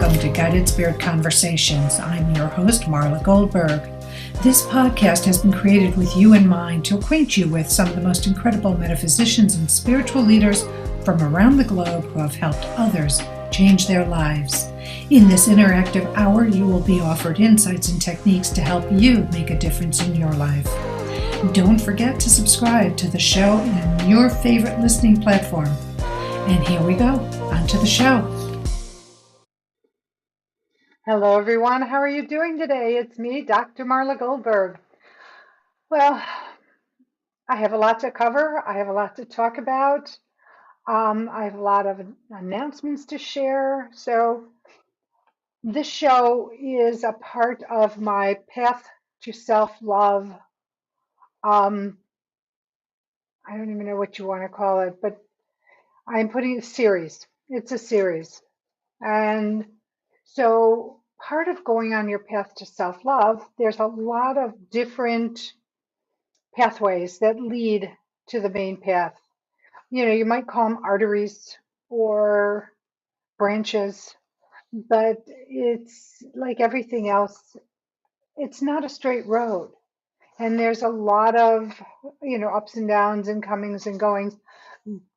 Welcome to Guided Spirit Conversations. I'm your host, Marla Goldberg. This podcast has been created with you in mind to acquaint you with some of the most incredible metaphysicians and spiritual leaders from around the globe who have helped others change their lives. In this interactive hour, you will be offered insights and techniques to help you make a difference in your life. Don't forget to subscribe to the show on your favorite listening platform. And here we go, on to the show. Hello, everyone. How are you doing today? It's me, Dr. Marla Goldberg. Well, I have a lot to cover. I have a lot to talk about. I have a lot of announcements to share. So this show is a part of my path to self-love. I don't even know what you want to call it, but I'm putting a series. It's a series. And so part of going on your path to self-love, there's a lot of different pathways that lead to the main path. You might call them arteries or branches, but it's like everything else, it's not a straight road. And there's a lot of, ups and downs and comings and goings.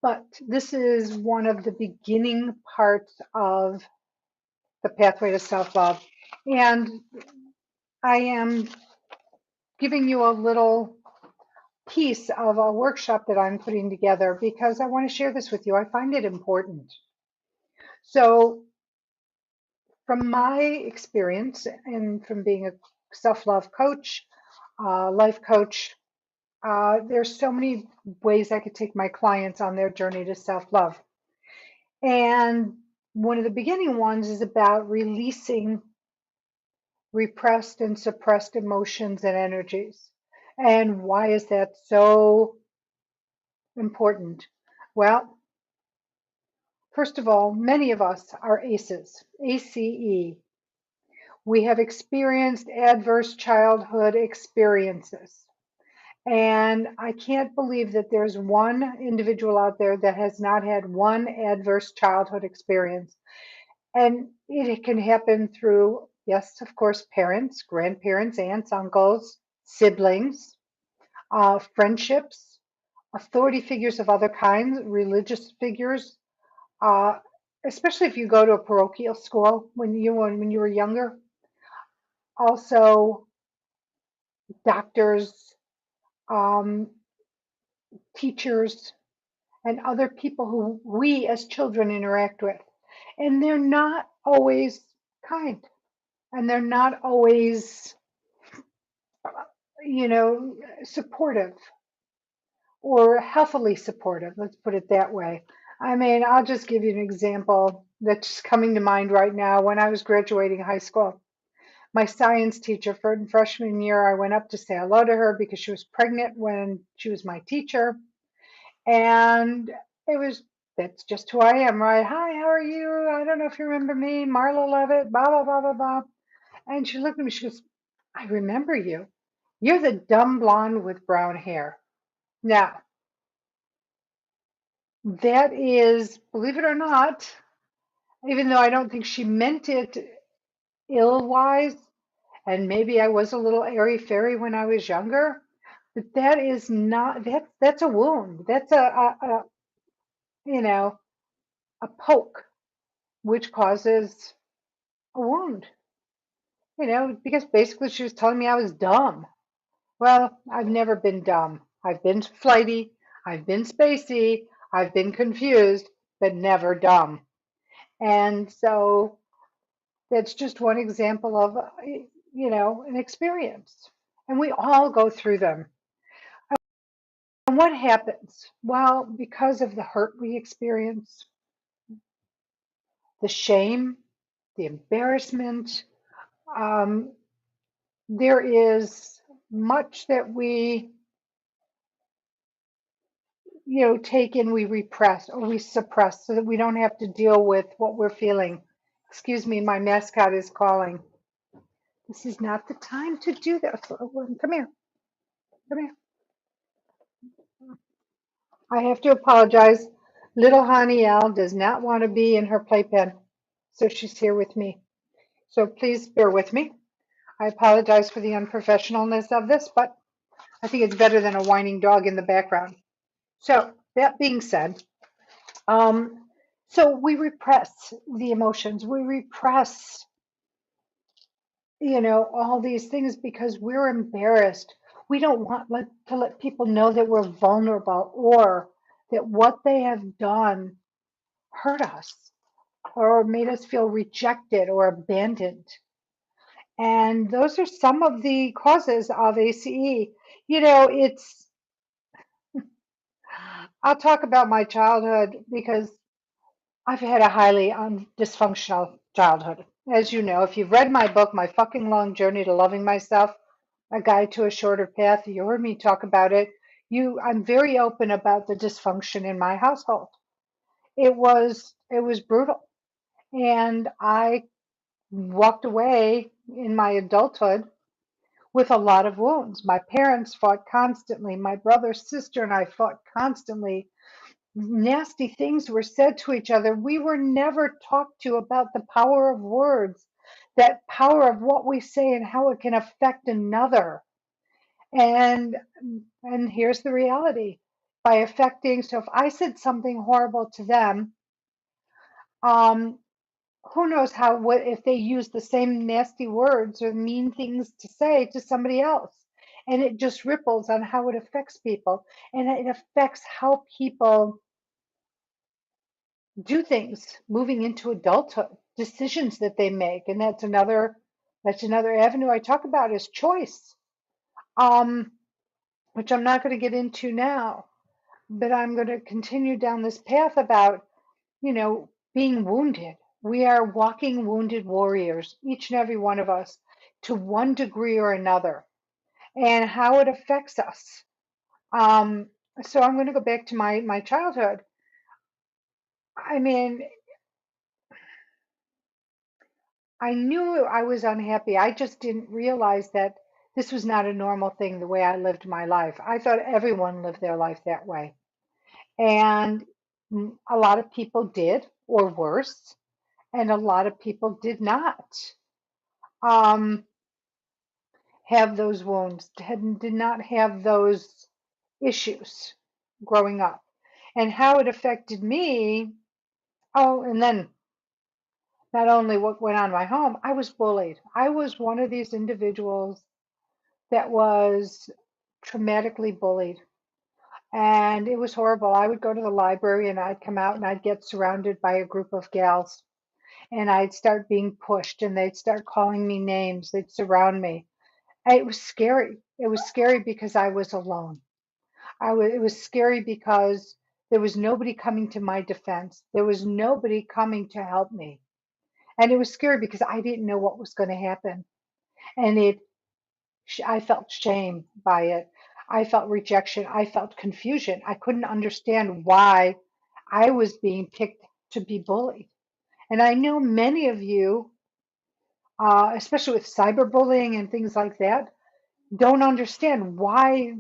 But this is one of the beginning parts of the pathway to self-love. And I am giving you a little piece of a workshop that I'm putting together because I want to share this with you. I find it important. So, from my experience and from being a self-love coach, life coach, there's so many ways I could take my clients on their journey to self-love. And one of the beginning ones is about releasing repressed and suppressed emotions and energies. And why is that so important? Well, first of all, many of us are ACEs, ACE. We have experienced adverse childhood experiences. And I can't believe that there's one individual out there that has not had one adverse childhood experience. And it can happen through, yes, of course, parents, grandparents, aunts, uncles, siblings, friendships, authority figures of other kinds, religious figures, uh, especially if you go to a parochial school when you were younger. Also, doctors, um, teachers, and other people who we as children interact with. And they're not always kind, and they're not always, supportive or healthily supportive. Let's put it that way. I mean, I'll just give you an example that's coming to mind right now. When I was graduating high school, my science teacher for freshman year, I went up to say hello to her because she was pregnant when she was my teacher. And it was, that's just who I am, right? Hi, how are you? I don't know if you remember me, Marla Levitt, blah, blah, blah, blah, blah. And she looked at me, she goes, I remember you. You're the dumb blonde with brown hair. Now, that is, believe it or not, even though I don't think she meant it ill-wise, and maybe I was a little airy-fairy when I was younger, but that is not, that's a wound. That's a you know, a poke, which causes a wound, because basically she was telling me I was dumb. Well, I've never been dumb. I've been flighty, I've been spacey, I've been confused, but never dumb. And so that's just one example of, an experience. And we all go through them. And what happens? Well, because of the hurt we experience, the shame, the embarrassment, um, there is much that we, take in, we repress or we suppress so that we don't have to deal with what we're feeling. Excuse me, my mascot is calling. This is not the time to do that. Come here. Come here. I have to apologize. Little Haniel does not want to be in her playpen. So she's here with me. So please bear with me. I apologize for the unprofessionalness of this, but I think it's better than a whining dog in the background. So that being said, um, so we repress the emotions. We repress, all these things because we're embarrassed. We don't want to let people know that we're vulnerable or that what they have done hurt us or made us feel rejected or abandoned. And those are some of the causes of ACE. It's, I'll talk about my childhood because I've had a highly dysfunctional childhood. As you know, if you've read my book, My Fucking Long Journey to Loving Myself, A Guide to a Shorter Path, you heard me talk about it. I'm very open about the dysfunction in my household. It was brutal. And I walked away in my adulthood with a lot of wounds. My parents fought constantly. My brother, sister, and I fought constantly. Nasty things were said to each other. We were never talked to about the power of words, that power of what we say and how it can affect another. And and here's the reality. By affecting, so if I said something horrible to them, um, who knows what if they use the same nasty words or mean things to say to somebody else. And it just ripples on how it affects people. And it affects how people do things moving into adulthood, decisions that they make. And that's another avenue I talk about is choice. Um, which I'm not going to get into now, but I'm going to continue down this path about, being wounded. We are walking wounded warriors, each and every one of us, to one degree or another, and how it affects us. Um, so I'm going to go back to my childhood. I mean, I knew I was unhappy. I just didn't realize that this was not a normal thing the way I lived my life. I thought everyone lived their life that way. And a lot of people did, or worse, and a lot of people did not um, have those wounds, did not have those issues growing up. And how it affected me, oh, and then not only what went on in my home, I was bullied. I was one of these individuals that was traumatically bullied. And it was horrible. I would go to the library and I'd come out and I'd get surrounded by a group of gals and I'd start being pushed and they'd start calling me names. They'd surround me. It was scary. It was scary because I was alone. It was scary because there was nobody coming to my defense. There was nobody coming to help me. And it was scary because I didn't know what was going to happen. And I felt shame by it. I felt rejection. I felt confusion. I couldn't understand why I was being picked to be bullied. And I know many of you, especially with cyberbullying and things like that, don't understand why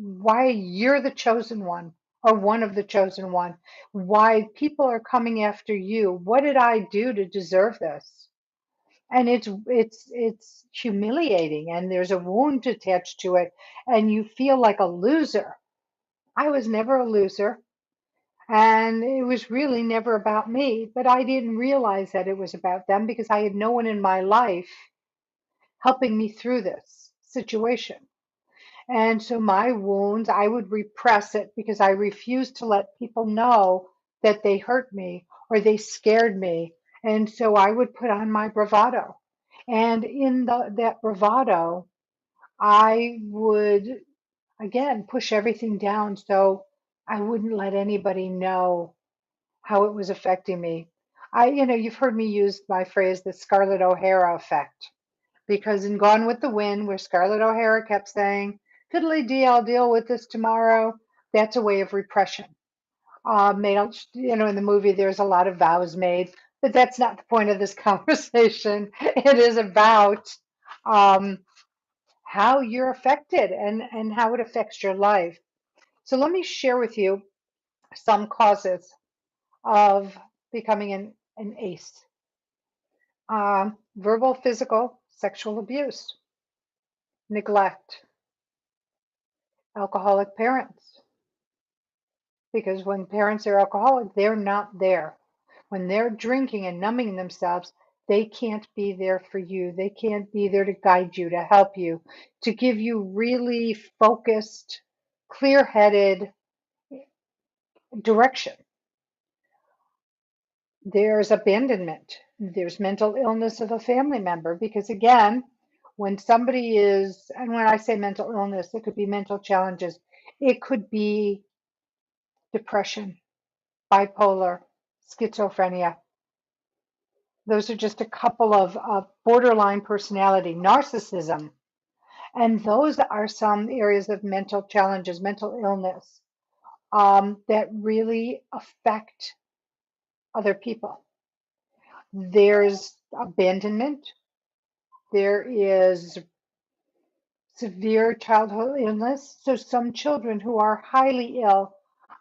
you're the chosen one or one of the chosen one. Why people are coming after you. What did I do to deserve this? And it's humiliating and there's a wound attached to it and you feel like a loser. I was never a loser and it was really never about me, but I didn't realize that it was about them because I had no one in my life helping me through this situation. And so my wounds, I would repress it because I refused to let people know that they hurt me or they scared me. And so I would put on my bravado. And in that bravado, I would again push everything down so I wouldn't let anybody know how it was affecting me. You've heard me use my phrase, the Scarlett O'Hara effect. Because in Gone with the Wind, where Scarlett O'Hara kept saying, "Fiddly dee, I'll deal with this tomorrow," that's a way of repression. They don't, in the movie, there's a lot of vows made, but that's not the point of this conversation. It is about um, how you're affected and how it affects your life. So let me share with you some causes of becoming an ace. Verbal, physical, sexual abuse, neglect, alcoholic parents. Because when parents are alcoholic, they're not there. When they're drinking and numbing themselves, they can't be there for you. They can't be there to guide you, to help you, to give you really focused, clear headed direction. There's abandonment. There's mental illness of a family member. Because again, when somebody is, and when I say mental illness, it could be mental challenges, it could be depression, bipolar, schizophrenia. Those are just a couple of borderline personality, narcissism. And those are some areas of mental challenges, mental illness, that really affect other people. There's abandonment. There is severe childhood illness. So some children who are highly ill,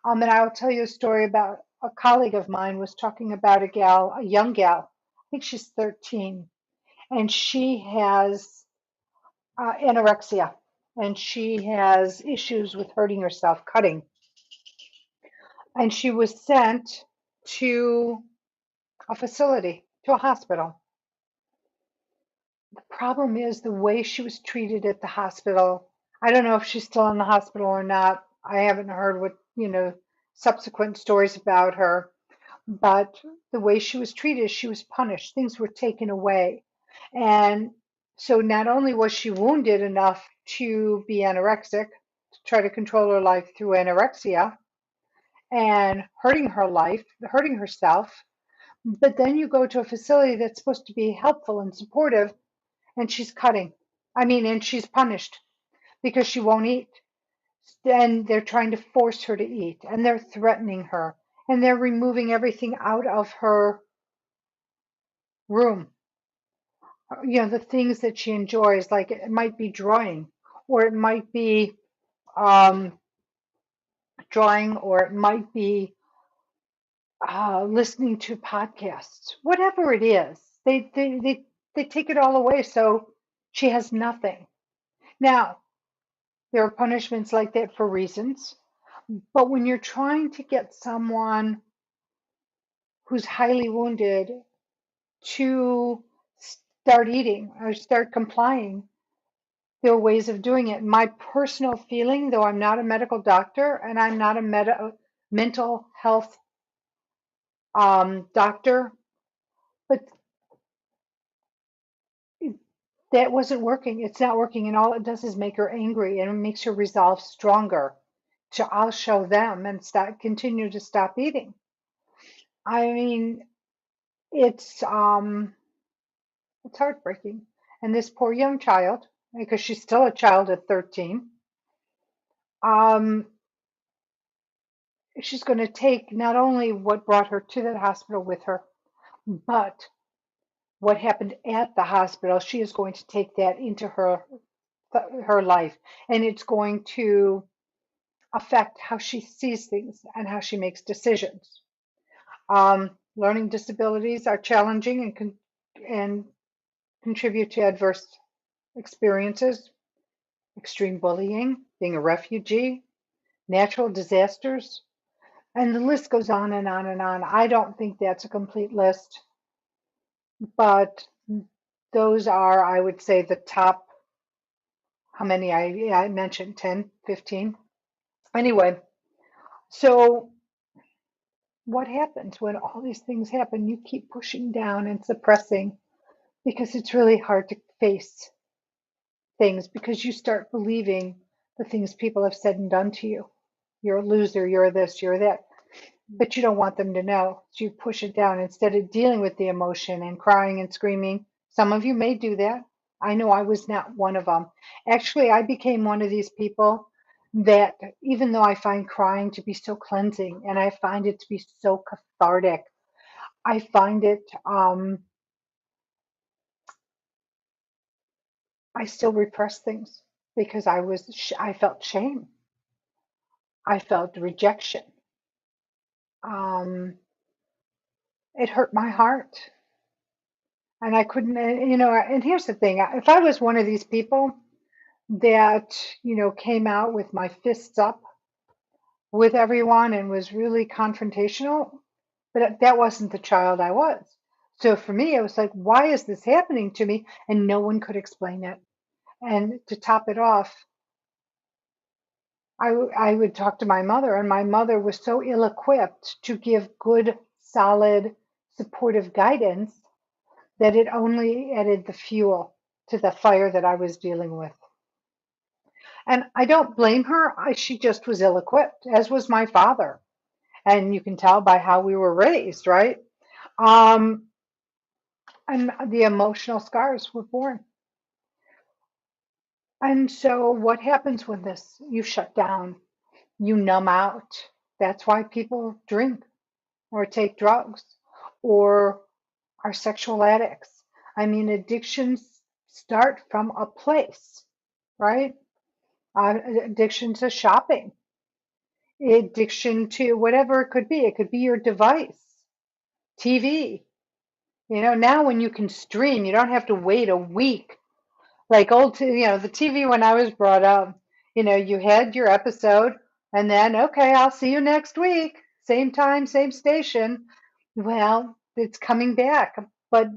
and I'll tell you a story about a colleague of mine was talking about a young gal, I think she's 13, and she has anorexia, and she has issues with hurting herself, cutting. And she was sent to a facility, to a hospital. The problem is the way she was treated at the hospital. I don't know if she's still in the hospital or not. I haven't heard subsequent stories about her, but the way she was treated, she was punished. Things were taken away. And so not only was she wounded enough to be anorexic, to try to control her life through anorexia and hurting herself, but then you go to a facility that's supposed to be helpful and supportive, and she's cutting. And she's punished because she won't eat. And they're trying to force her to eat, and they're threatening her, and they're removing everything out of her room. The things that she enjoys, like it might be drawing, or it might be um, drawing, or it might be listening to podcasts, whatever it is. They take it all away, so she has nothing. Now, there are punishments like that for reasons, but when you're trying to get someone who's highly wounded to start eating or start complying, there are ways of doing it. My personal feeling, though I'm not a medical doctor and I'm not a mental health doctor, but that wasn't working. It's not working, and all it does is make her angry, and it makes her resolve stronger. So I'll show them and continue to stop eating. I mean, it's um, it's heartbreaking. And this poor young child, because she's still a child at 13, um, she's going to take not only what brought her to that hospital with her, but what happened at the hospital. She is going to take that into her life, and it's going to affect how she sees things and how she makes decisions. Learning disabilities are challenging and contribute to adverse experiences, extreme bullying, being a refugee, natural disasters, and the list goes on and on and on. I don't think that's a complete list, but those are, I would say, the top, how many I mentioned, 10, 15. Anyway, so what happens when all these things happen? You keep pushing down and suppressing because it's really hard to face things because you start believing the things people have said and done to you. You're a loser, you're this, you're that. But you don't want them to know. So you push it down instead of dealing with the emotion and crying and screaming. Some of you may do that. I know I was not one of them. Actually, I became one of these people that even though I find crying to be so cleansing and I find it to be so cathartic, I find it, I still repress things because I felt shame. I felt rejection. Um, it hurt my heart. And I couldn't, and here's the thing, if I was one of these people that, came out with my fists up with everyone and was really confrontational, but that wasn't the child I was. So for me, it was like, why is this happening to me? And no one could explain it. And to top it off, I would talk to my mother, and my mother was so ill equipped to give good, solid, supportive guidance that it only added the fuel to the fire that I was dealing with. And I don't blame her. She just was ill equipped, as was my father. And you can tell by how we were raised, right? Um, and the emotional scars were born. And so, what happens when this? You shut down, you numb out. That's why people drink or take drugs or are sexual addicts. I mean, addictions start from a place, right? Addiction to shopping, addiction to whatever it could be. It could be your device, TV. Now when you can stream, you don't have to wait a week. Like the TV when I was brought up, you had your episode and then, okay, I'll see you next week. Same time, same station. Well, it's coming back, but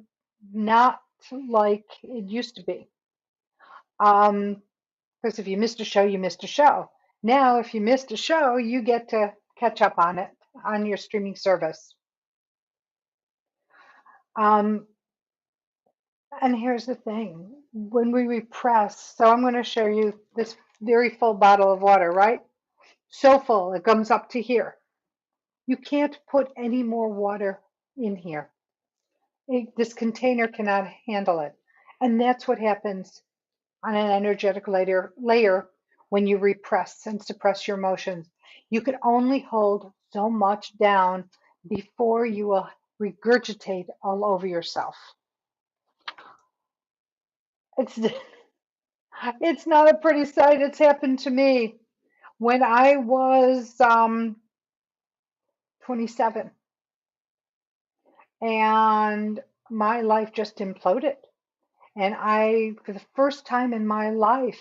not like it used to be. Because if you missed a show, you missed a show. Now, if you missed a show, you get to catch up on it on your streaming service. Um, and here's the thing, when we repress, so I'm going to show you this very full bottle of water, right? So full, it comes up to here. You can't put any more water in here. This container cannot handle it. And that's what happens on an energetic layer when you repress and suppress your emotions. You can only hold so much down before you will regurgitate all over yourself. It's it's not a pretty sight. It's happened to me when I was 27, and my life just imploded. And for the first time in my life,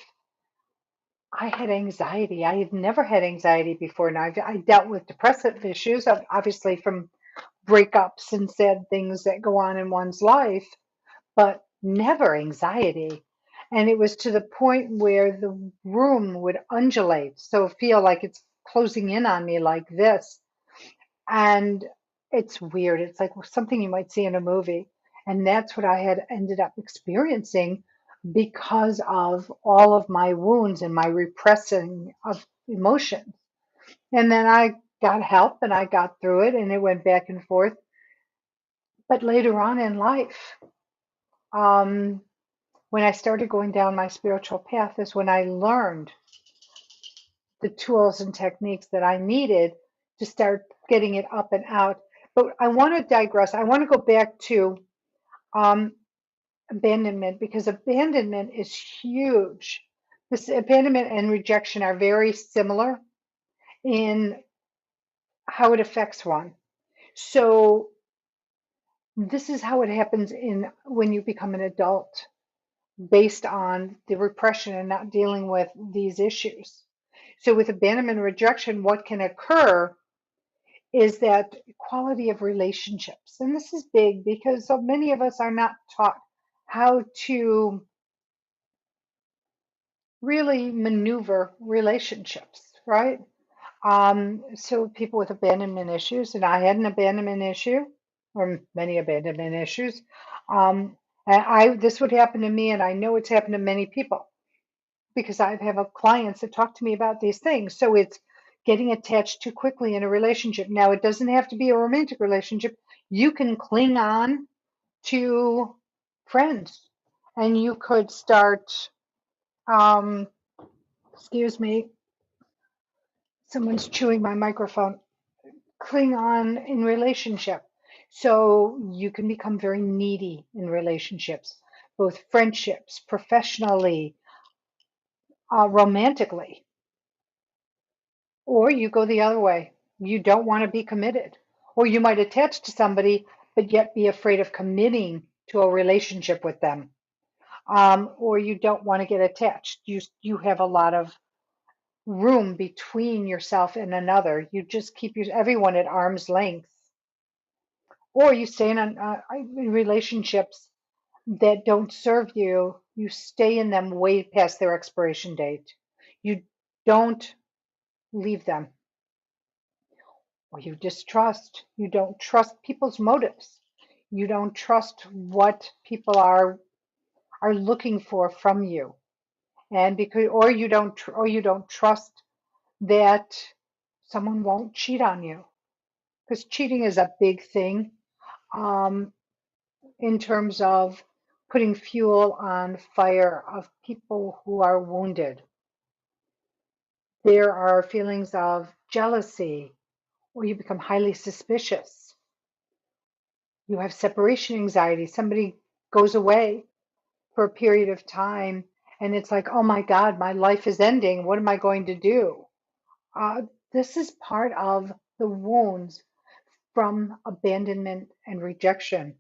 I had anxiety. I had never had anxiety before. And I dealt with depressive issues, obviously from breakups and sad things that go on in one's life, but never anxiety. And it was to the point where the room would undulate, so feel like it's closing in on me like this. And it's weird. It's like something you might see in a movie. And that's what I had ended up experiencing because of all of my wounds and my repressing of emotions. And then I got help and I got through it and it went back and forth. But later on in life, um, when I started going down my spiritual path, is when I learned the tools and techniques that I needed to start getting it up and out. But I want to digress. I want to go back to um, abandonment, because abandonment is huge. This abandonment and rejection are very similar in how it affects one. So this is how it happens in when you become an adult, based on the repression and not dealing with these issues. So with abandonment and rejection, what can occur is that quality of relationships. And this is big because so many of us are not taught how to really maneuver relationships, right? So people with abandonment issues, and I had an abandonment issue, or many abandonment issues. And this would happen to me, and I know it's happened to many people because I have clients that talk to me about these things. So it's getting attached too quickly in a relationship. Now, it doesn't have to be a romantic relationship. You can cling on to friends, and you could start, um, excuse me, someone's chewing my microphone, cling on in relationship. So you can become very needy in relationships, both friendships, professionally, romantically. Or you go the other way. You don't want to be committed. Or you might attach to somebody, but yet be afraid of committing to a relationship with them, or you don't want to get attached. You have a lot of room between yourself and another. You just keep everyone at arm's length, or you stay in relationships that don't serve you. You stay in them way past their expiration date. You don't leave them, or you distrust. You don't trust people's motives. You don't trust what people are looking for from you, and because or you don't trust that someone won't cheat on you, because cheating is a big thing, um, in terms of putting fuel on fire of people who are wounded. There are feelings of jealousy, or you become highly suspicious. You have separation anxiety. Somebody goes away for a period of time, and it's like, oh my God, my life is ending. What am I going to do? Uh, this is part of the wounds from abandonment and rejection.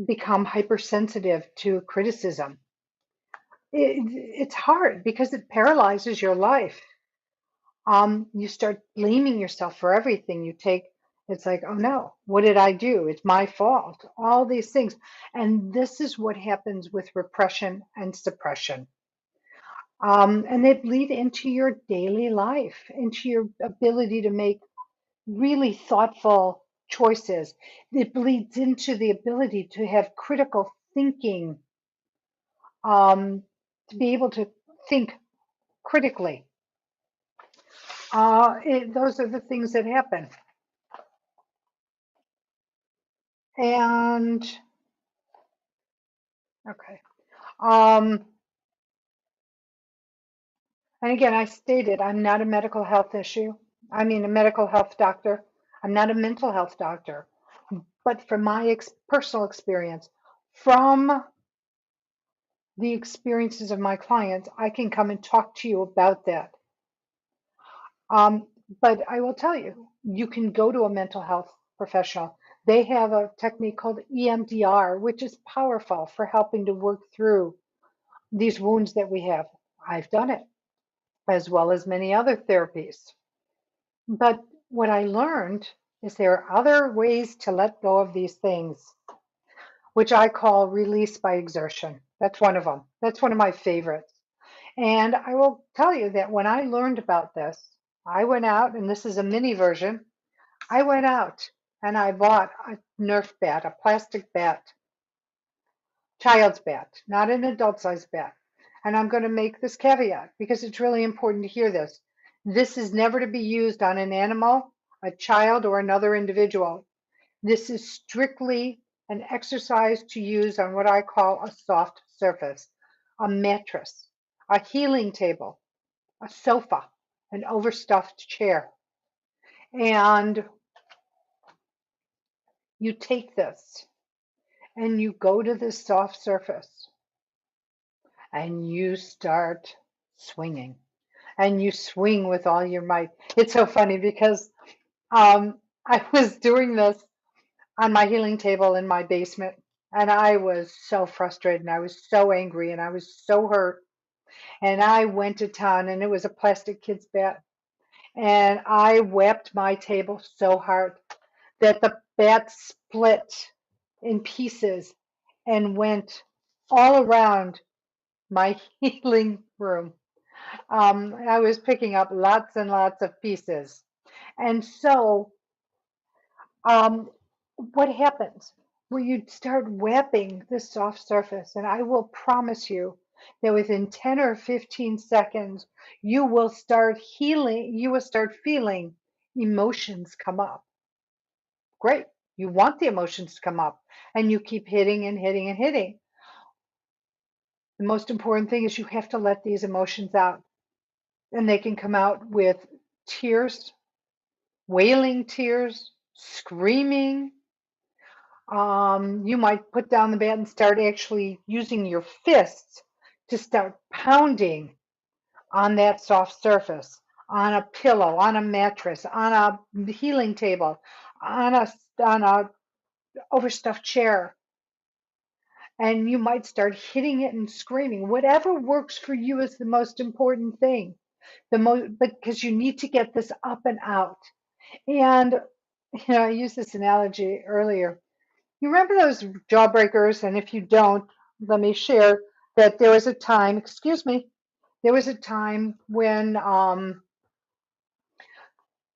Become hypersensitive to criticism. It's hard because it paralyzes your life. You start blaming yourself for everything you take. It's like, oh no, what did I do? It's my fault. All these things. And this is what happens with repression and suppression. And they bleed into your daily life, into your ability to make really thoughtful choices. It bleeds into the ability to have critical thinking, to be able to think critically. Those are the things that happen. And okay. Um, and again, I stated I'm not a medical health issue. I mean, a medical health doctor. I'm not a mental health doctor. But from my personal experience, from the experiences of my clients, I can come and talk to you about that. Um, but I will tell you, you can go to a mental health professional. They have a technique called EMDR, which is powerful for helping to work through these wounds that we have. I've done it, as well as many other therapies. But what I learned is there are other ways to let go of these things, which I call release by exertion. That's one of them. That's one of my favorites. And I will tell you that when I learned about this, I went out, and this is a mini version. I went out and I bought a Nerf bat, a plastic bat, child's bat, not an adult sized bat. And I'm going to make this caveat because it's really important to hear this. This is never to be used on an animal, a child, or another individual. This is strictly an exercise to use on what I call a soft surface, a mattress, a healing table, a sofa, an overstuffed chair. And you take this and you go to this soft surface and you start swinging, and you swing with all your might. It's so funny because I was doing this on my healing table in my basement, and I was so frustrated and I was so angry and I was so hurt. And I went to town, and it was a plastic kid's bat. And I whacked my table so hard that the bat split in pieces and went all around my healing room. I was picking up lots and lots of pieces. And so, um, what happens? Well, you start wrapping this soft surface, and I will promise you that within 10 or 15 seconds, you will start healing, you will start feeling emotions come up. Great. You want the emotions to come up, and you keep hitting and hitting and hitting. The most important thing is you have to let these emotions out, and they can come out with tears, wailing tears, screaming. You might put down the bat and start actually using your fists to start pounding on that soft surface, on a pillow, on a mattress, on a healing table, on a overstuffed chair. And you might start hitting it and screaming. Whatever works for you is the most important thing. Because you need to get this up and out. And I used this analogy earlier. You remember those jawbreakers? And if you don't, let me share that there was a time, excuse me, there was a time when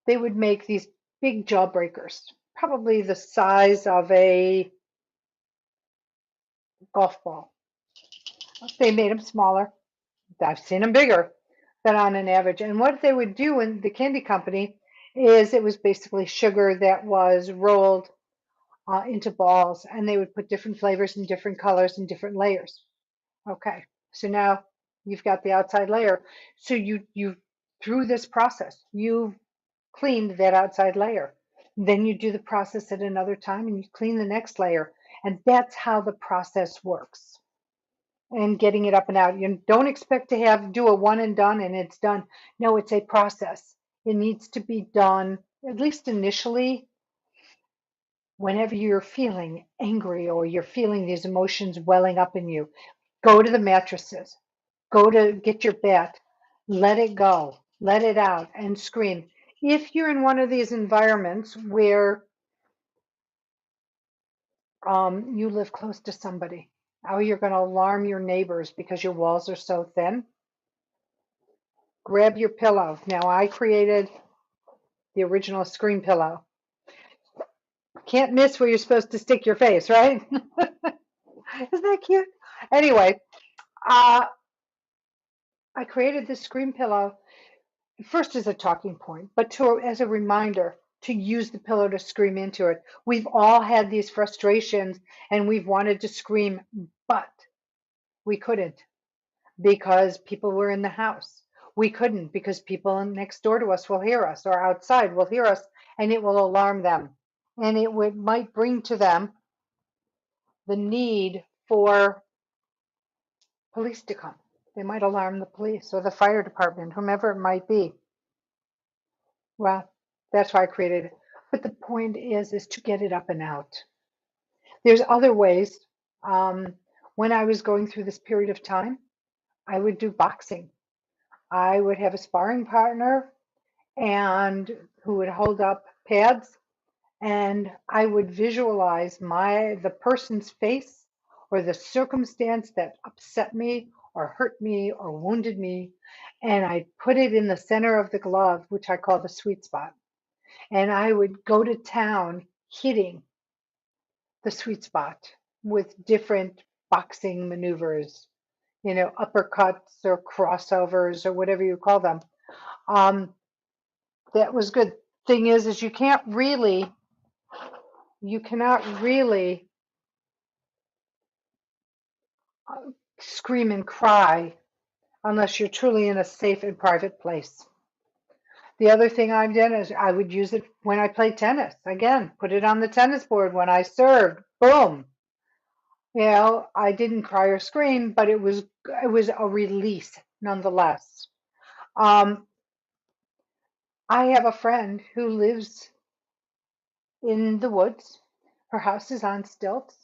they would make these big jawbreakers, probably the size of a golf ball. They made them smaller. I've seen them bigger than on an average. And what they would do in the candy company is it was basically sugar that was rolled into balls, and they would put different flavors and different colors and different layers. Okay, so now you've got the outside layer. So you through this process, you've cleaned that outside layer. Then you do the process at another time and you clean the next layer. And that's how the process works. And getting it up and out. You don't expect to do a one and done and it's done. No, it's a process. It needs to be done, at least initially, whenever you're feeling angry or you're feeling these emotions welling up in you. Go to the mattresses. Go to get your bat. Let it go. Let it out and scream. If you're in one of these environments where you live close to somebody, how you're going to alarm your neighbors because your walls are so thin, grab your pillow. Now, I created the original screen pillow. Can't miss where you're supposed to stick your face, right? Isn't that cute? Anyway, uh, I created this screen pillow first as a talking point, but as a reminder to use the pillow to scream into it. We've all had these frustrations and we've wanted to scream, but we couldn't because people were in the house. We couldn't because people next door to us will hear us or outside will hear us and it will alarm them. And might bring to them the need for police to come. They might alarm the police or the fire department, whomever it might be. Well, that's why I created it. But the point is to get it up and out. There's other ways. Um, when I was going through this period of time, I would do boxing. I would have a sparring partner and who would hold up pads, and I would visualize the person's face or the circumstance that upset me or hurt me or wounded me, and I'd put it in the center of the glove, which I call the sweet spot. And I would go to town hitting the sweet spot with different boxing maneuvers, uppercuts or crossovers or whatever you call them. Um, that was good. Thing is you cannot really scream and cry unless you're truly in a safe and private place. The other thing I've done is I would use it when I played tennis. Again, put it on the tennis board when I served. Boom. I didn't cry or scream, but it was a release nonetheless. Um, I have a friend who lives in the woods. Her house is on stilts.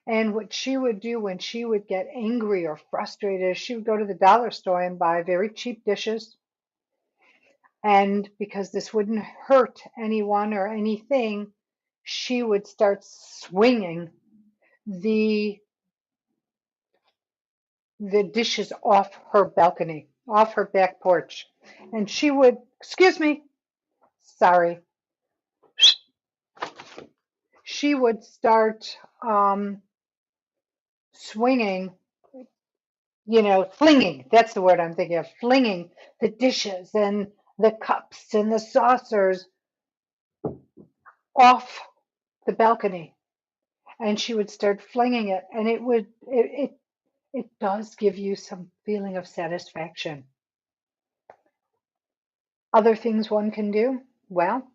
And what she would do when she would get angry or frustrated is she would go to the dollar store and buy very cheap dishes. And because this wouldn't hurt anyone or anything, she would start swinging the the dishes off her balcony, off her back porch. And she would, excuse me, sorry, she would start swinging, flinging, that's the word I'm thinking of, flinging the dishes and the cups and the saucers off the balcony. And she would start flinging it. And it does give you some feeling of satisfaction. Other things one can do, well,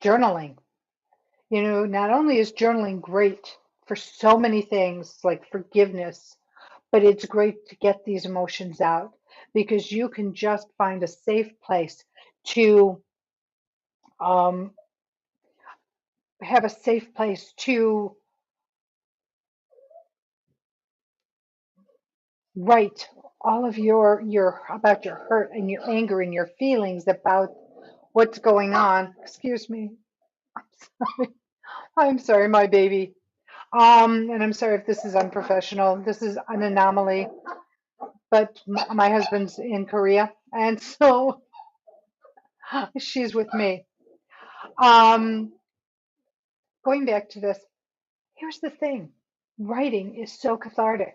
journaling. Not only is journaling great for so many things like forgiveness, but it's great to get these emotions out because you can just find a safe place to um, have a safe place to Write all of your about your hurt and your anger and your feelings about what's going on. Excuse me. Sorry. I'm sorry, my baby. And I'm sorry if this is unprofessional. This is an anomaly, but my husband's in Korea, and so she's with me. Um, Going back to this, here's the thing. Writing is so cathartic.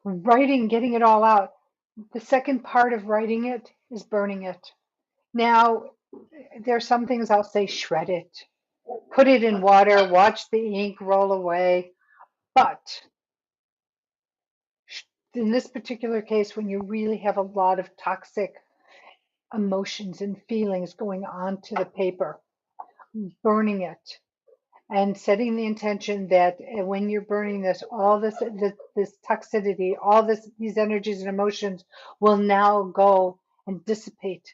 Writing, getting it all out. The second part of writing it is burning it. Now, there's some things I'll say shred it, put it in water, watch the ink roll away. But in this particular case, when you really have a lot of toxic emotions and feelings going onto the paper, burning it and setting the intention that when you're burning this, all this toxicity, all these energies and emotions will now go and dissipate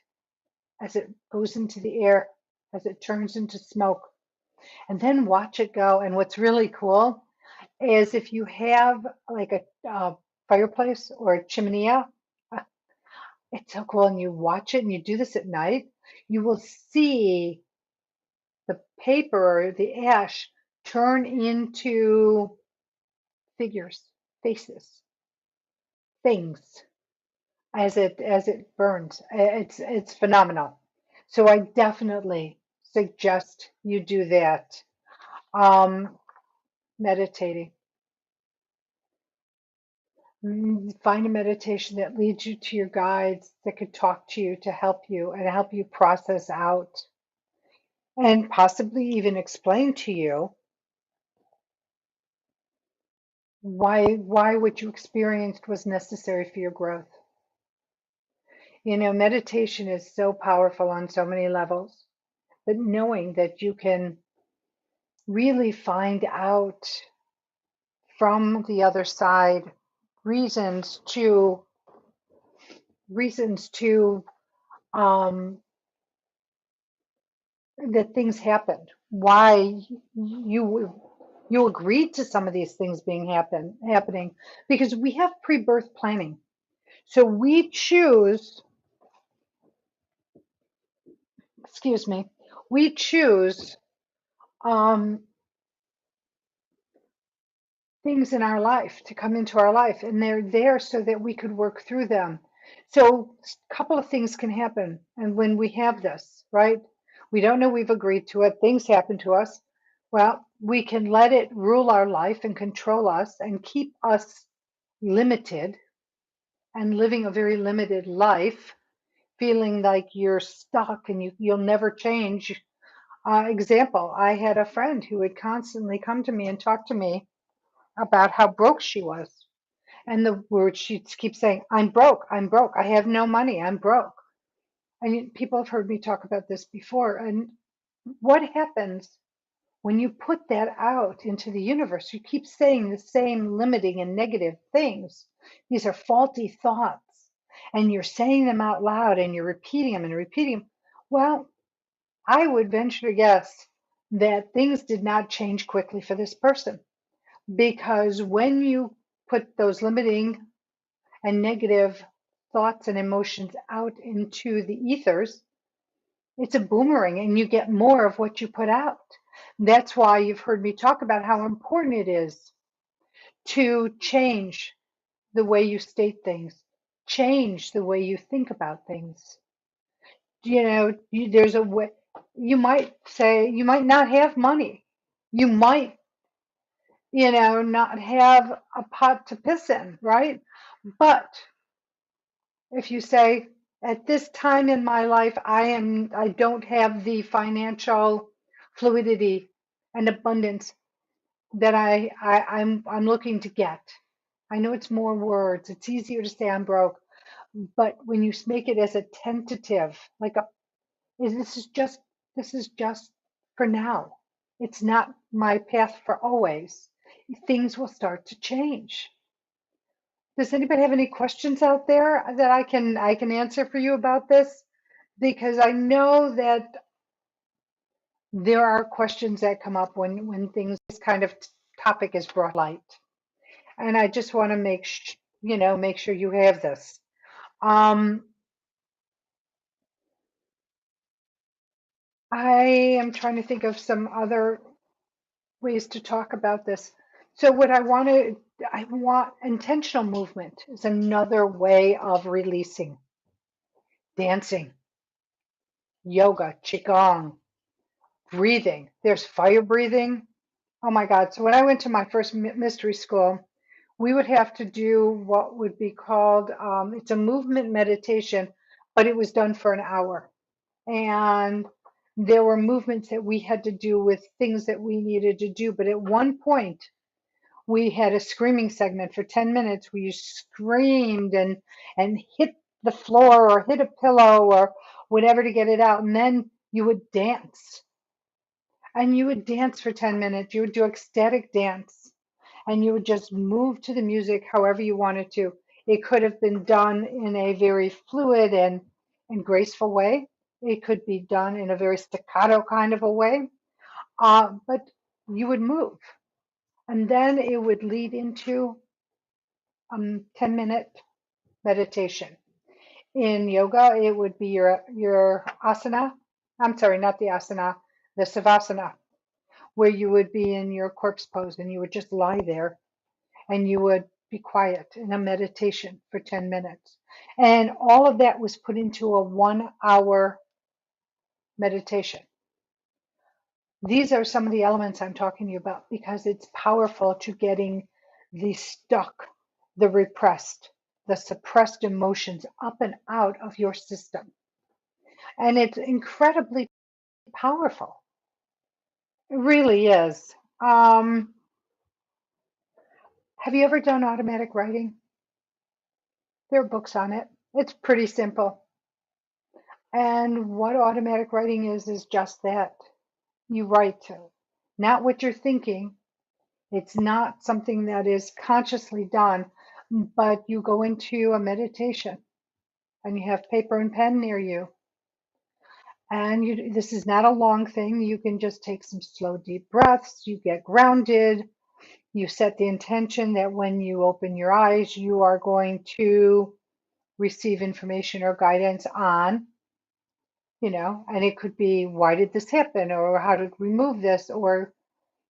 as it goes into the air, as it turns into smoke, and then watch it go. And what's really cool is if you have like a fireplace or a chimenea, uh, it's so cool. And you watch it and you do this at night, you will see the paper or the ash turn into figures, faces, things as it burns. It's phenomenal. So I definitely suggest you do that. Um, Meditating. Find a meditation that leads you to your guides that could talk to you to help you and help you process out and possibly even explain to you why what you experienced was necessary for your growth. You know, meditation is so powerful on so many levels, but knowing that you can really find out from the other side reasons to reasons to um, that things happened, why you agreed to some of these things being happening, because we have pre-birth planning. So we choose, excuse me, we choose um, things in our life to come into our life, and they're there so that we could work through them. So a couple of things can happen, and when we have this, right, we don't know we've agreed to it, things happen to us. Well, we can let it rule our life and control us and keep us limited and living a very limited life, feeling like you're stuck and you'll never change. Example, I had a friend who would constantly come to me and talk to me about how broke she was. And the word she keeps saying, I'm broke, I have no money, I'm broke. And people have heard me talk about this before. And what happens when you put that out into the universe? You keep saying the same limiting and negative things. These are faulty thoughts. And you're saying them out loud and you're repeating them and repeating them. Well, I would venture to guess that things did not change quickly for this person, because when you put those limiting and negative thoughts and emotions out into the ethers, it's a boomerang and you get more of what you put out. That's why you've heard me talk about how important it is to change the way you state things, change the way you think about things. You know, there's a way. You might say you might not have money. You might, not have a pot to piss in, right? But if you say, at this time in my life, I don't have the financial fluidity and abundance that I'm looking to get. I know it's more words. It's easier to say I'm broke, but when you make it as a tentative, like is this is just for now. It's not my path for always. Things will start to change. Does anybody have any questions out there that I can answer for you about this? Because I know that there are questions that come up when things this kind of topic is brought to light, and I just want to make sure you have this. Um, I am trying to think of some other ways to talk about this. So what I want intentional movement is another way of releasing. Dancing, yoga, qigong, breathing. There's fire breathing. Oh my God. So when I went to my first mystery school, we would have to do what would be called, it's a movement meditation, but it was done for an hour. And there were movements that we had to do with things that we needed to do. But at one point, we had a screaming segment for 10 minutes where you screamed and hit the floor or hit a pillow or whatever to get it out. And then you would dance. And you would dance for 10 minutes. You would do ecstatic dance. And you would just move to the music however you wanted to. It could have been done in a very fluid and graceful way. It could be done in a very staccato kind of a way. But you would move. And then it would lead into 10-minute meditation. In yoga, it would be your asana. I'm sorry, not the asana, the savasana, where you would be in your corpse pose and you would just lie there and you would be quiet in a meditation for 10 minutes. And all of that was put into a 1 hour meditation. These are some of the elements I'm talking to you about because it's powerful to getting the stuck, the repressed, the suppressed emotions up and out of your system. And it's incredibly powerful. It really is. Have you ever done automatic writing? There are books on it. It's pretty simple. And what automatic writing is just that. You write not what you're thinking. It's not something that is consciously done, but you go into a meditation and you have paper and pen near you. And this is not a long thing. You can just take some slow, deep breaths. You get grounded. You set the intention that when you open your eyes, you are going to receive information or guidance on, and it could be, why did this happen? Or how to remove this? Or,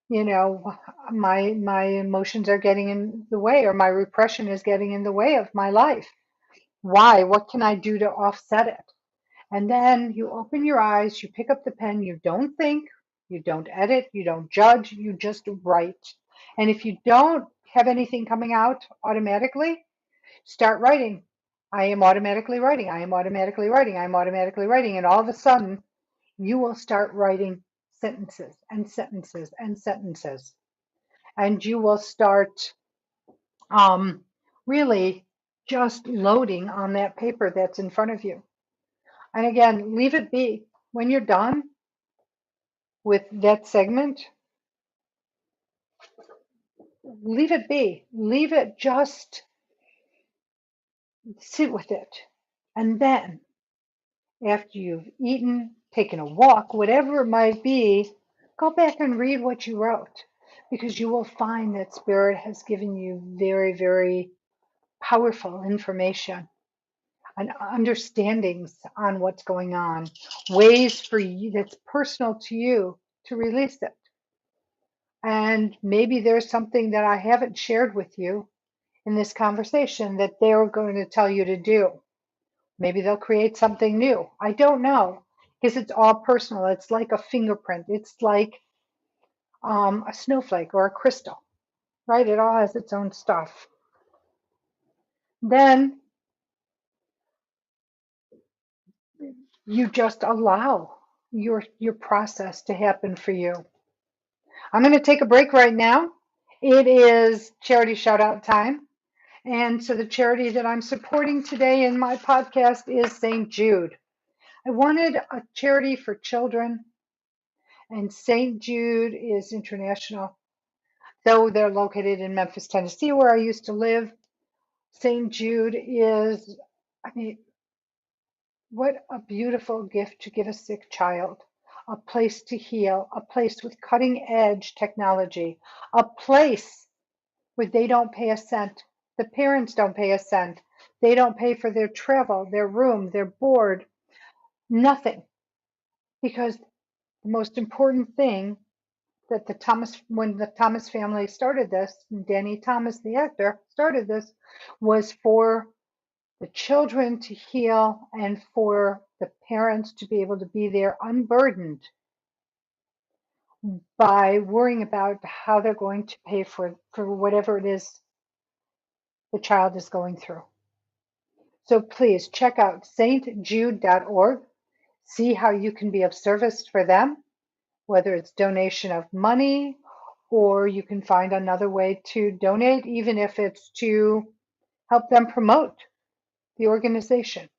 my emotions are getting in the way, or my repression is getting in the way of my life. Why? What can I do to offset it? And then you open your eyes, you pick up the pen, you don't think, you don't edit, you don't judge, you just write. And if you don't have anything coming out automatically, start writing. I am automatically writing. I am automatically writing. I am automatically writing. And all of a sudden, you will start writing sentences and sentences and sentences. And you will start really just loading on that paper that's in front of you. And again, leave it be. When you're done with that segment, leave it be. Leave it, just sit with it. And then, after you've eaten, taken a walk, whatever it might be, go back and read what you wrote, because you will find that Spirit has given you very, very powerful information and understandings on what's going on, ways for you that's personal to you to release it. And maybe there's something that I haven't shared with you in this conversation that they're going to tell you to do. Maybe they'll create something new. I don't know, because it's all personal. It's like a fingerprint. It's like a snowflake or a crystal, right? It all has its own stuff. Then you just allow your process to happen for you. I'm going to take a break right now. It is charity shout out time. And so the charity that I'm supporting today in my podcast is St. Jude. I wanted a charity for children, and St. Jude is international. Though they're located in Memphis, Tennessee, where I used to live, St. Jude is, I mean, what a beautiful gift to give a sick child. A place to heal, a place with cutting edge technology, a place where they don't pay a cent. The parents don't pay a cent. They don't pay for their travel, their room, their board, nothing. Because the most important thing that when the Thomas family started this, Danny Thomas, the actor, started this, was for the children to heal and for the parents to be able to be there unburdened by worrying about how they're going to pay for whatever it is the child is going through. So please check out stjude.org. See how you can be of service for them, whether it's donation of money or you can find another way to donate, even if it's to help them promote the organization.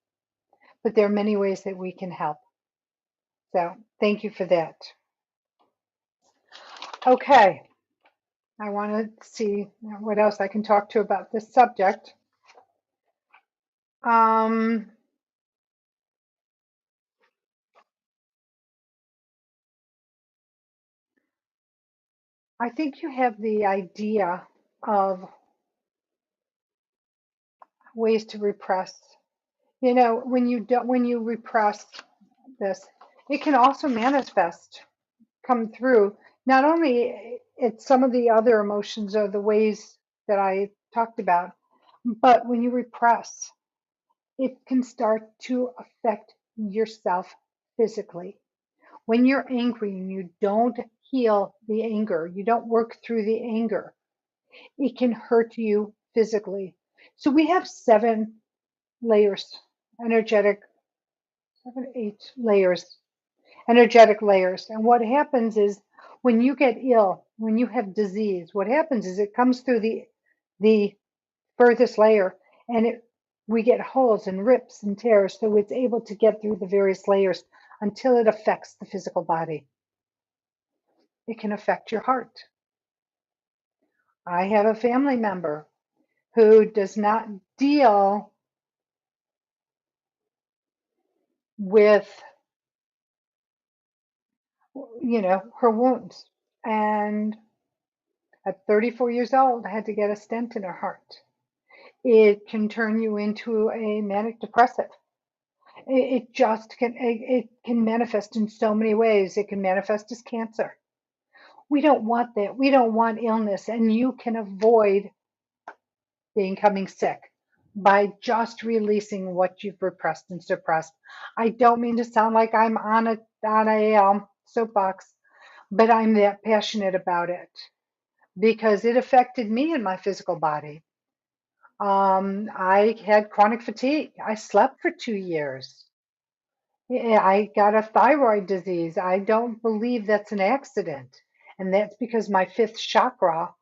But there are many ways that we can help. So thank you for that. Okay, I want to see what else I can talk to about this subject. I think you have the idea of ways to repress. You know, when you repress this, it can also manifest, come through. Not only it's some of the other emotions or the ways that I talked about, but when you repress, it can start to affect yourself physically. When you're angry and you don't heal the anger, you don't work through the anger, it can hurt you physically. So we have 7 layers, energetic, 7, 8 layers, energetic layers. And what happens is when you get ill, when you have disease, what happens is it comes through the furthest layer and we get holes and rips and tears, so it's able to get through the various layers until it affects the physical body. It can affect your heart. I have a family member who does not deal with, her wounds. And at 34 years old, I had to get a stent in her heart. It can turn you into a manic depressive. It just can, it can manifest in so many ways. It can manifest as cancer. We don't want that. We don't want illness. And you can avoid becoming sick by just releasing what you've repressed and suppressed. I don't mean to sound like I'm on a soapbox, but I'm that passionate about it because it affected me in my physical body. I had chronic fatigue. I slept for 2 years. Yeah, I got a thyroid disease. I don't believe that's an accident. And that's because my fifth chakra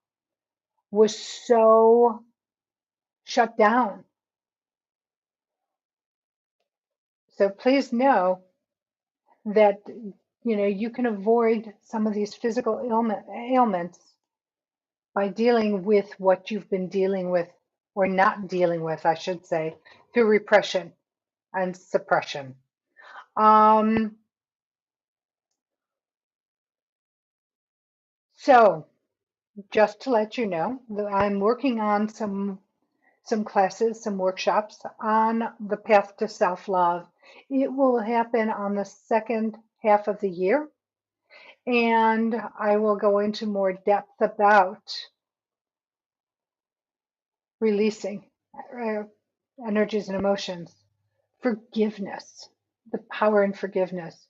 was so shut down. So please know that you can avoid some of these physical ailments by dealing with what you've been dealing with or not dealing with, I should say, through repression and suppression. So just to let you know, I'm working on some classes, some workshops on the path to self-love. It will happen on the second half of the year, and I will go into more depth about releasing uh, energies and emotions, forgiveness, the power in forgiveness,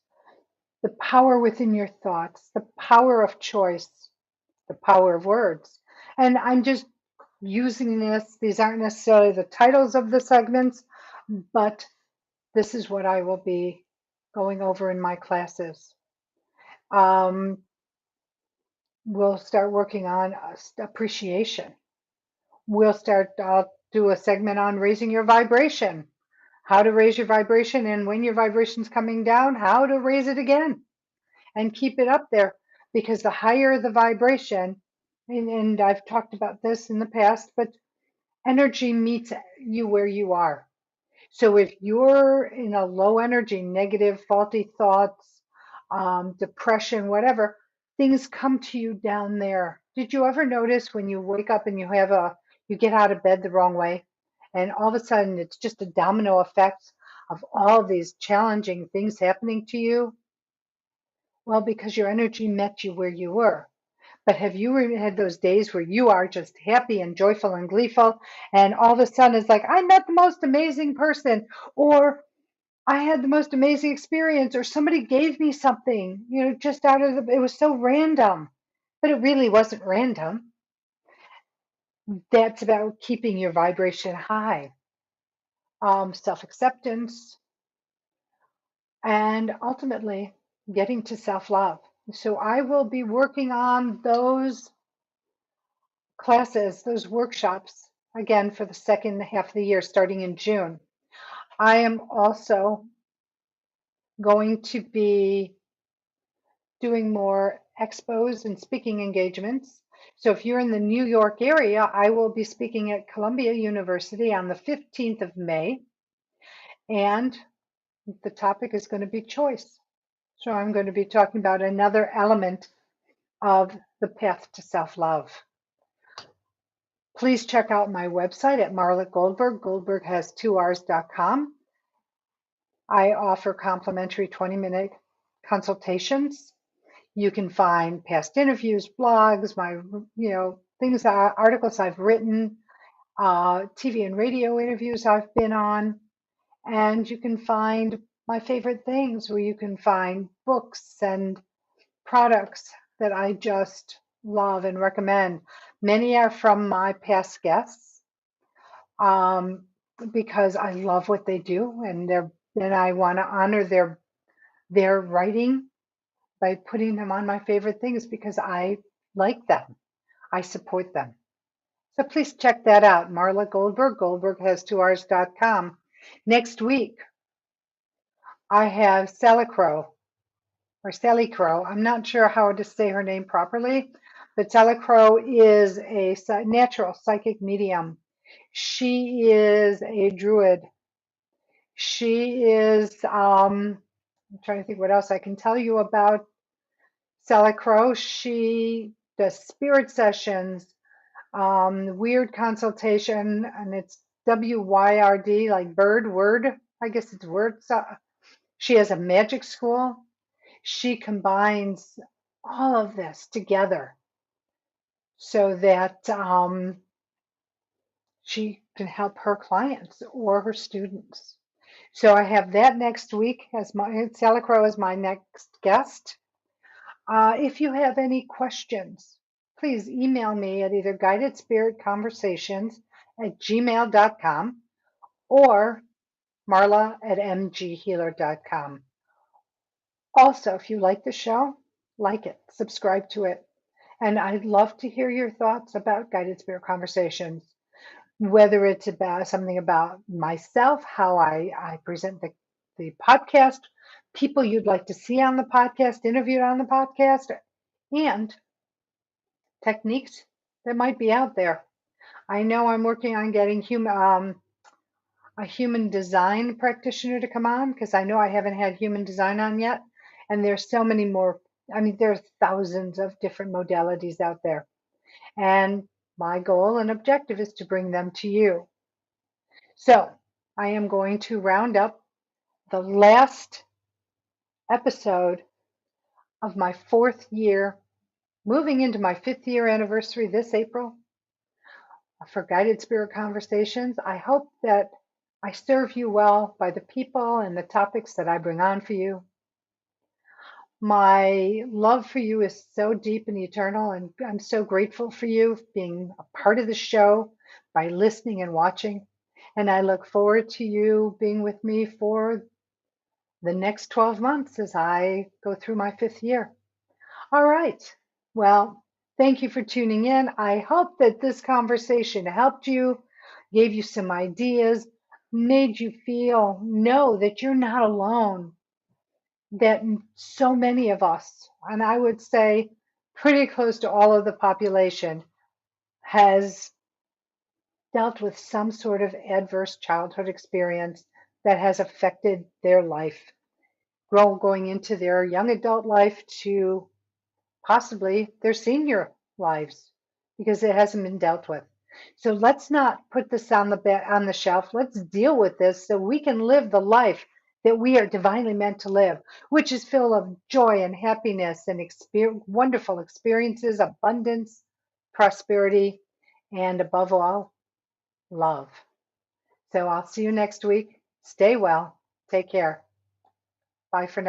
the power within your thoughts, the power of choice, the power of words. And I'm just using this. These aren't necessarily the titles of the segments, but this is what I will be going over in my classes. We'll start working on appreciation. I'll do a segment on raising your vibration, how to raise your vibration, and when your vibration's coming down, how to raise it again and keep it up there. Because the higher the vibration, and I've talked about this in the past, but energy meets you where you are. So if you're in a low energy, negative, faulty thoughts, depression, whatever, things come to you down there. Did you ever notice when you wake up and You get out of bed the wrong way, and all of a sudden it's just a domino effect of all these challenging things happening to you. Well, because your energy met you where you were. But have you had those days where you are just happy and joyful and gleeful, and all of a sudden it's like, I met the most amazing person, or I had the most amazing experience, or somebody gave me something, just out of it was so random, but it really wasn't random. That's about keeping your vibration high, self-acceptance, and ultimately getting to self-love. So I will be working on those classes, those workshops, again for the second half of the year, starting in June. I am also going to be doing more expos and speaking engagements. So if you're in the New York area, I will be speaking at Columbia University on the 15th of May, and the topic is going to be choice. So I'm going to be talking about another element of the path to self-love. Please check out my website at Marla Goldberg. Goldberg has 2Rs.com. I offer complimentary 20-minute consultations. You can find past interviews, blogs, my things, articles I've written, TV and radio interviews I've been on, and you can find my favorite things, where you can find books and products that I just love and recommend. Many are from my past guests, because I love what they do, and I want to honor their writing by putting them on my favorite things, because I like them. I support them. So please check that out. Marla Goldberg. Goldberg has 2Rs.com. Next week, I have Sally Crow. I'm not sure how to say her name properly, but Sally Crow is a natural psychic medium. She is a druid. She is, I'm trying to think what else I can tell you about Sally Crow. She does spirit sessions, weird consultation, and it's WYRD, like word. I guess it's word. So she has a magic school. She combines all of this together so that she can help her clients or her students. So I have that next week as Sally Crow is my next guest. If you have any questions, please email me at either guidedspiritconversations@gmail.com or marla@mghealer.com. Also, if you like the show, like it, subscribe to it. And I'd love to hear your thoughts about Guided Spirit Conversations, whether it's about something about myself, how I present the podcast, people you'd like to see on the podcast, interviewed on the podcast, and techniques that might be out there. I know I'm working on getting a human design practitioner to come on, because I know I haven't had human design on yet. And there's so many more. I mean, there's thousands of different modalities out there. And my goal and objective is to bring them to you. So I am going to round up the last episode of my 4th year, moving into my 5th year anniversary this April for Guided Spirit Conversations. I hope that I serve you well by the people and the topics that I bring on for you. My love for you is so deep and eternal, and I'm so grateful for you being a part of the show by listening and watching. And I look forward to you being with me for the next 12 months as I go through my 5th year. All right. Well, thank you for tuning in. I hope that this conversation helped you, gave you some ideas, made you know that you're not alone, that so many of us, and I would say pretty close to all of the population, has dealt with some sort of adverse childhood experience that has affected their life, going into their young adult life to possibly their senior lives, because it hasn't been dealt with. So let's not put this on the shelf. Let's deal with this so we can live the life that we are divinely meant to live, which is full of joy and happiness and wonderful experiences, abundance, prosperity, and above all, love. So I'll see you next week. Stay well. Take care. Bye for now.